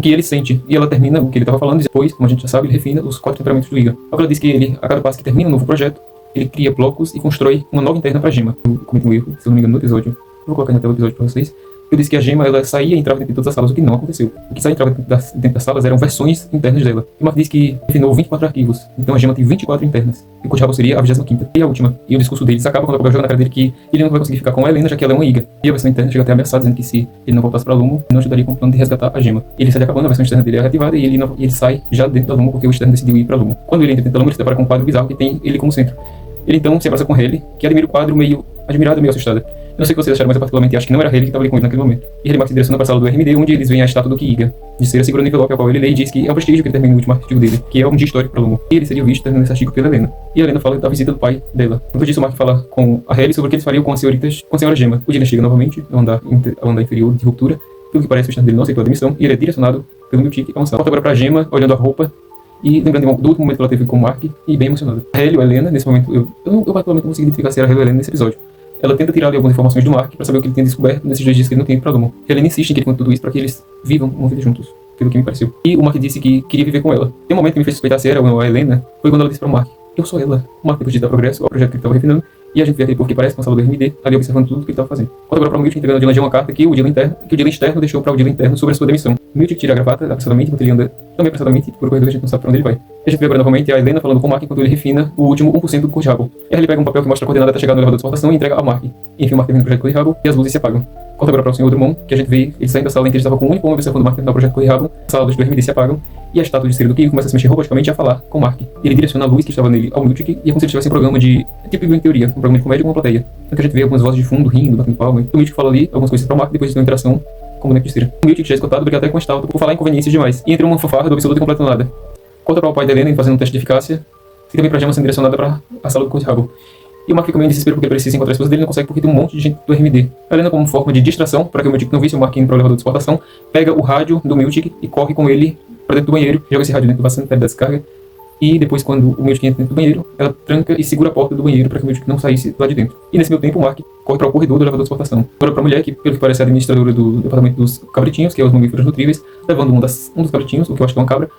que ele sente, e ela termina o que ele estava falando, e depois, como a gente já sabe, ele refina os 4 temperamentos do Iga. Ao que ela diz que ele, a cada passo que termina um novo projeto, ele cria blocos e constrói uma nova interna para a gema. Eu cometi um erro, se eu não me engano, no episódio. Eu vou colocar na tela o episódio para vocês. Eu disse que a gema ela saía e entrava dentro de todas as salas, o que não aconteceu. O que saía e entrava dentro das salas eram versões internas dela. E o Mark disse que refinou 24 arquivos, então a gema tem 24 internas. E o Code Hubble seria a 25ª e a última. E o discurso deles acaba quando a Cobel joga na cara dele que ele não vai conseguir ficar com a Helena, já que ela é uma Iga. E a versão interna chega até a ameaçar, dizendo que se ele não voltasse para a Lumon, não ajudaria com o plano de resgatar a gema. Ele sai acabando, a versão externa dele é reativada e ele sai já dentro da Lumon porque o externo decidiu ir para a Lumon. Quando ele entra dentro da Lumon, ele se depara com um quadro bizarro que tem ele como centro. Ele então se abraça com Hayley, que admira o quadro meio admirada, meio assustada. Eu não sei o que vocês acharam, mas eu particularmente acho que não era Hayley que estava ali com ele naquele momento. E ele se direciona para a sala do RMD, onde eles veem a estátua do Ki-Iga, de cera segurando o envelope ao qual ele lê e diz que é um prestígio que ele termina o último artigo dele, que é um dia histórico para Lumon. E ele seria visto terminando esse artigo pela Helena. E a Helena fala da visita do pai dela. Depois disso, o Mark fala com a Hayley sobre o que eles fariam com a senhora Gema. O Dylan chega novamente ao andar inferior de ruptura. Pelo que parece, o externo dele não aceitou a demissão e ele é direcionado pelo Miltic para uma sala. Volta agora para a Gema, olhando a roupa e lembrando do último momento que ela teve com o Mark e bem emocionada. A Hayley ou a Helena, nesse momento, eu particularmente não consegui identificar se era a Hayley ou a Helena nesse episódio. Ela tenta tirar ali algumas informações do Mark para saber o que ele tinha descoberto nesses 2 dias que ele não tinha ido para Lumon. Helena insiste em que ele conte tudo isso para que eles vivam uma vida juntos, pelo que me pareceu. E o Mark disse que queria viver com ela. Tem um momento que me fez suspeitar se era ou a Helena, foi quando ela disse para o Mark: eu sou ela. O Mark depois de dar progresso ao projeto que ele estava refinando, e a gente vê aquele povo que parece com a sala do RMD, ali observando tudo o que ele estava fazendo. Conta agora para o Miltic entregando a Dylan G uma carta que o Dylan externo deixou para o Dylan interno sobre a sua demissão. O Miltic tira a gravata apressadamente enquanto ele anda também apressadamente por corredor, a gente não sabe para onde ele vai. E a gente vê agora novamente a Helena falando com o Mark enquanto ele refina o último 1% do Code Hubble. E aí ele pega um papel que mostra a coordenada até chegar no elevador de exportação e entrega ao Mark. E enfim, o Mark termina o projeto Code Hubble e as luzes se apagam. Conta agora para o Sr. Drummond, que a gente vê ele saindo da sala em que ele estava com o único homem observando o Mark terminar o projeto Code Hubble. As salas do RMD se apagam e a estátua de cera do Ki começa a se mexer roboticamente e a falar com o Mark. Ele direciona a luz que estava nele ao Miltic e é como se ele tivesse um programa de tipo em teoria, um programa de comédia com uma plateia. Então a gente vê algumas vozes de fundo rindo, batendo palma. E o Miltic fala ali algumas coisas para o Mark depois de ter uma interação com o boneco de cera. O Miltic já é escutado briga até com a estátua por falar inconveniências demais. E entra uma fanfarra do absoluto e completo nada. Conta para o pai da Helena fazendo um teste de eficácia e também para a Gema sendo direcionada para a sala do Code Hubble. E o Mark fica meio em desespero porque ele precisa encontrar a esposa dele e não consegue porque tem um monte de gente do RMD. A Helena, como forma de distração, para que o Miltic não visse o Mark indo para o elevador de exportação, pega o rádio do Miltic e corre com ele para dentro do banheiro, joga esse rádio dentro do sanitário da descarga. E depois, quando o Miltic entra dentro do banheiro, ela tranca e segura a porta do banheiro para que o Miltic não saísse lá de dentro. E nesse meio tempo, o Mark corre para o corredor do elevador de exportação. Agora para a mulher, que pelo que parece é a administradora do departamento dos cabritinhos, que é os mamíferos nutríveis, levando um dos cabritinhos, o que eu acho que é uma cabra,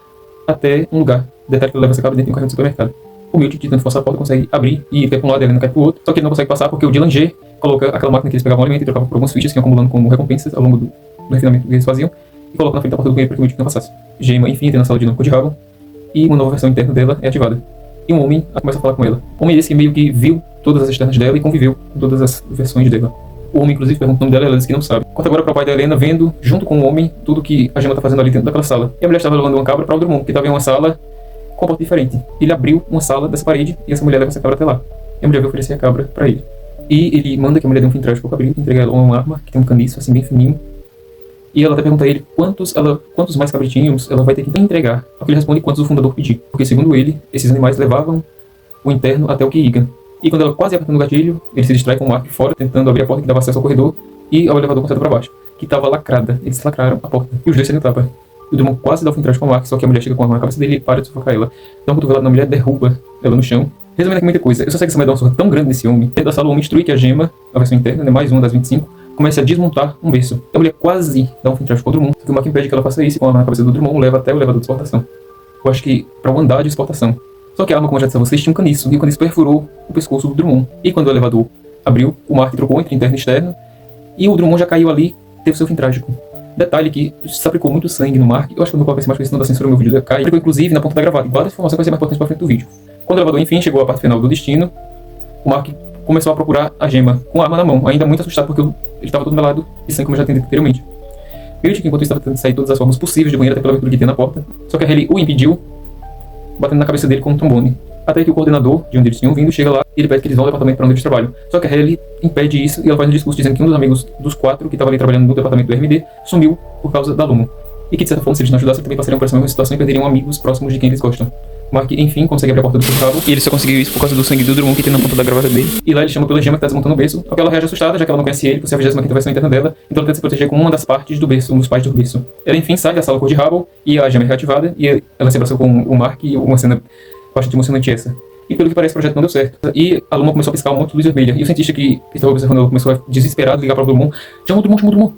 até um lugar. Detalhe que ele leva essa cabra dentro de um carrinho de supermercado. O Miltic, tentando forçar a porta, consegue abrir e ir para um lado e ela não cai para o outro. Só que ele não consegue passar porque o Dylan G coloca aquela máquina que eles pegavam o alimento e trocavam por algumas fichas que iam acumulando como recompensas ao longo do refinamento que eles faziam e coloca na frente da porta do banheiro para que o Miltic não passasse. Gema, enfim, entra na sala de novo de Hubble e uma nova versão interna dela é ativada. E um homem começa a falar com ela. O homem desse que meio que viu todas as externas dela e conviveu com todas as versões dela. O homem, inclusive, pergunta o nome dela e ela diz que não sabe. Conta agora para o pai da Helena, vendo, junto com o homem, tudo que a Gemma tá fazendo ali dentro daquela sala. E a mulher estava levando uma cabra para o Drummond, que estava em uma sala com uma porta diferente. Ele abriu uma sala dessa parede e essa mulher leva essa cabra até lá. E a mulher vai oferecer a cabra para ele. E ele manda que a mulher dê um fim trágico ao cabrito, entrega ela uma arma, que tem um caniço, assim, bem fininho. E ela até pergunta a ele quantos mais cabritinhos ela vai ter que entregar. Ao que ele responde quantos o fundador pedir. Porque, segundo ele, esses animais levavam o interno até o Keegan. E quando ela quase ia apertando o gatilho, ele se distrai com o Mark fora, tentando abrir a porta que dava acesso ao corredor e ao elevador com seta para baixo, que estava lacrada. Eles lacraram a porta. E os dois se tapa. O Drummond quase dá o fim trágico com o Mark, só que a mulher chega com a arma na cabeça dele e para de sufocar ela. Dá uma cotovelada na mulher, derruba ela no chão. Resumindo aqui muita coisa, eu só sei que essa mulher dá uma surra tão grande nesse homem. Dentro da sala, o homem instrui que a Gemma, a versão interna, né, mais uma das 25, comece a desmontar um berço. A mulher quase dá um fim trágico com o Drummond, só que o Mark impede que ela faça isso, com a arma na cabeça do Drummond, leva até o elevador de exportação. Eu acho que para o andar de exportação. Só que a arma, como eu já disse a vocês, tinha um caniço, e o caniço perfurou o pescoço do Drummond. E quando o elevador abriu, o Mark trocou entre interno e externo, e o Drummond já caiu ali, teve seu fim trágico. Detalhe que se aplicou muito sangue no Mark, eu acho que eu não coloquei mais porque senão da censura meu vídeo cai. Aplicou inclusive na ponta da gravata, e várias informações que vai ser mais importantes para frente do vídeo. Quando o elevador enfim chegou à parte final do destino, o Mark começou a procurar a Gemma, com a arma na mão, ainda muito assustado porque ele estava todo melado de sangue, como eu já tinha dito anteriormente. Miltic, enquanto isso, estava tentando sair de todas as formas possíveis do banheiro até pela abertura que tinha na porta, só que a Hayley o impediu, batendo na cabeça dele com um trombone. Até que o coordenador, de onde eles tinham vindo, chega lá e ele pede que eles vão ao departamento para onde eles trabalham. Só que a Hayley impede isso e ela faz um discurso dizendo que um dos amigos dos 4 que estava ali trabalhando no departamento do RMD sumiu por causa da Lumon. E que, de certa forma, se eles não ajudassem, também passariam por essa mesma situação e perderiam amigos próximos de quem eles gostam. Mark, enfim, consegue abrir a porta do portável. E ele só conseguiu isso por causa do sangue do Drummond que tem na ponta da gravata dele. E lá ele chama pela Gemma que está desmontando o berço. Ao que ela reage assustada, já que ela não conhece ele, por ser a 25ª versão interna dela. Então ela tenta se proteger com uma das partes do berço, um dos pais do berço. Ela, enfim, sai da sala cor de rabo e a Gemma é reativada. E ela se abraçou com o Mark e uma cena bastante emocionante essa. E pelo que parece, o projeto não deu certo. E a Luma começou a piscar um monte de luz vermelha. E o cientista que estava observando ela começou a desesperado ligar para o Drummond. Chama o Drummond, chama o Drummond.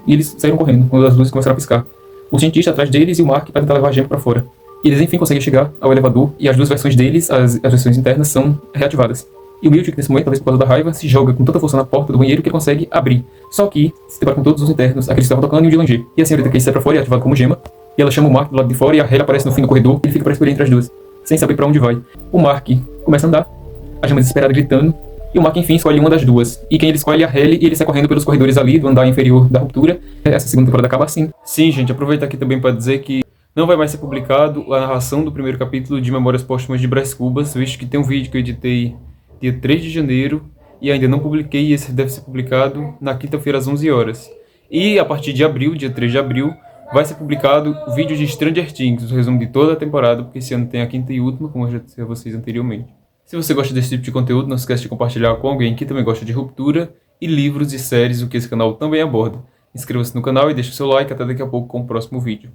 E eles saíram correndo, quando as luzes começaram a piscar. O cientista atrás deles e o Mark para tentar levar a Gemma para fora. E eles enfim conseguem chegar ao elevador e as duas versões deles, as versões internas, são reativadas. E o Miltic, nesse momento, talvez por causa da raiva, se joga com tanta força na porta do banheiro que ele consegue abrir. Só que se depara com todos os internos, aqueles que estavam tocando e o Dilanger. E a senhorita Case sai pra fora e é ativada como Gemma. E ela chama o Mark do lado de fora e a Hayley aparece no fim do corredor e ele fica para escolher entre as duas, sem saber para onde vai. O Mark começa a andar, a Gemma desesperada gritando, e o Mark enfim escolhe uma das duas. E quem ele escolhe é a Hayley e ele sai correndo pelos corredores ali do andar inferior da ruptura. Essa segunda temporada acaba assim. Sim, gente, aproveitar aqui também para dizer que não vai mais ser publicado a narração do primeiro capítulo de Memórias Póstumas de Brás Cubas, visto que tem um vídeo que eu editei dia 3 de janeiro e ainda não publiquei, e esse deve ser publicado na quinta-feira às 11 horas. E a partir de abril, dia 3 de abril, vai ser publicado o vídeo de Stranger Things, o resumo de toda a temporada, porque esse ano tem a quinta e última, como eu já disse a vocês anteriormente. Se você gosta desse tipo de conteúdo, não se esqueça de compartilhar com alguém que também gosta de ruptura e livros e séries, o que esse canal também aborda. Inscreva-se no canal e deixe o seu like. Até daqui a pouco com o próximo vídeo.